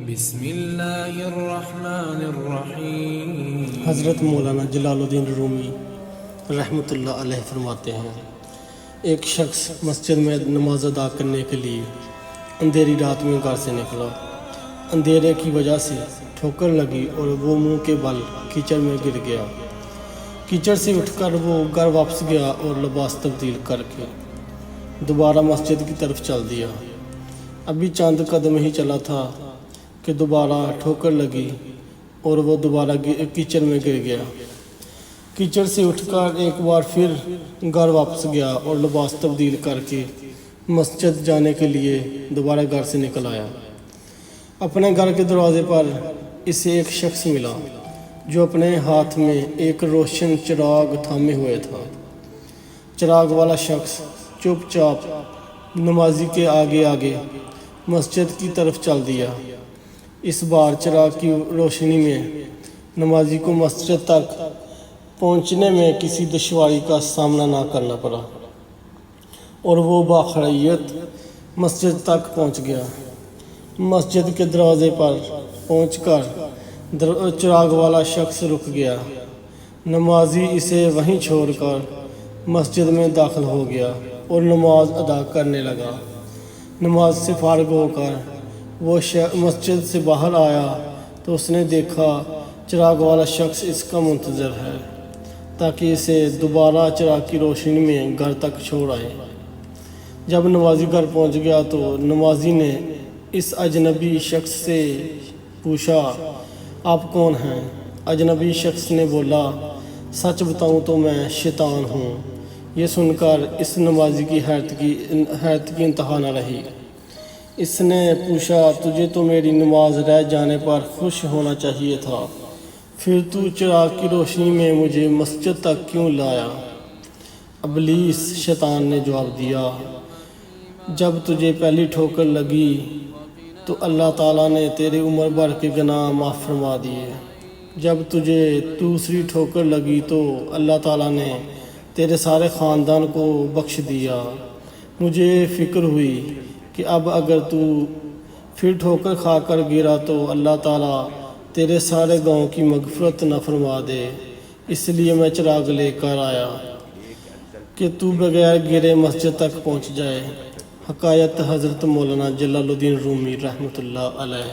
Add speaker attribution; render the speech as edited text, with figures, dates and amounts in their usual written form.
Speaker 1: بسم اللہ الرحمن الرحیم۔
Speaker 2: حضرت مولانا جلال الدین رومی رحمۃ اللہ علیہ فرماتے ہیں، ایک شخص مسجد میں نماز ادا کرنے کے لیے اندھیری رات میں گھر سے نکلا۔ اندھیرے کی وجہ سے ٹھوکر لگی اور وہ منہ کے بل کیچڑ میں گر گیا۔ کیچڑ سے اٹھ کر وہ گھر واپس گیا اور لباس تبدیل کر کے دوبارہ مسجد کی طرف چل دیا۔ ابھی چند قدم ہی چلا تھا کہ دوبارہ ٹھوکر لگی اور وہ دوبارہ کیچڑ میں گر گیا۔ کیچڑ سے اٹھ کر ایک بار پھر گھر واپس گیا اور لباس تبدیل کر کے مسجد جانے کے لیے دوبارہ گھر سے نکل آیا۔ اپنے گھر کے دروازے پر اسے ایک شخص ملا جو اپنے ہاتھ میں ایک روشن چراغ تھامے ہوئے تھا۔ چراغ والا شخص چپ چاپ نمازی کے آگے آگے مسجد کی طرف چل دیا۔ اس بار چراغ کی روشنی میں نمازی کو مسجد تک پہنچنے میں کسی دشواری کا سامنا نہ کرنا پڑا اور وہ باخبریت مسجد تک پہنچ گیا۔ مسجد کے دروازے پر پہنچ کر چراغ والا شخص رک گیا۔ نمازی اسے وہیں چھوڑ کر مسجد میں داخل ہو گیا اور نماز ادا کرنے لگا۔ نماز سے فارغ ہو کر وہ مسجد سے باہر آیا تو اس نے دیکھا چراغ والا شخص اس کا منتظر ہے تاکہ اسے دوبارہ چراغ کی روشنی میں گھر تک چھوڑ آئے۔ جب نمازی گھر پہنچ گیا تو نمازی نے اس اجنبی شخص سے پوچھا، آپ کون ہیں؟ اجنبی شخص نے بولا، سچ بتاؤں تو میں شیطان ہوں۔ یہ سن کر اس نمازی کی حیرت کی انتہا نہ رہی۔ اس نے پوچھا، تجھے تو میری نماز رہ جانے پر خوش ہونا چاہیے تھا، پھر تو چراغ کی روشنی میں مجھے مسجد تک کیوں لایا؟ ابلیس شیطان نے جواب دیا، جب تجھے پہلی ٹھوکر لگی تو اللہ تعالیٰ نے تیرے عمر بھر کے گناہ معاف فرما دیے۔ جب تجھے دوسری ٹھوکر لگی تو اللہ تعالیٰ نے تیرے سارے خاندان کو بخش دیا۔ مجھے فکر ہوئی کہ اب اگر تو پھر ٹھوکر کھا کر گرا تو اللہ تعالیٰ تیرے سارے گاؤں کی مغفرت نہ فرما دے، اس لیے میں چراغ لے کر آیا کہ تو بغیر گرے مسجد تک پہنچ جائے۔ حکایت حضرت مولانا جلال الدین رومی رحمۃ اللہ علیہ۔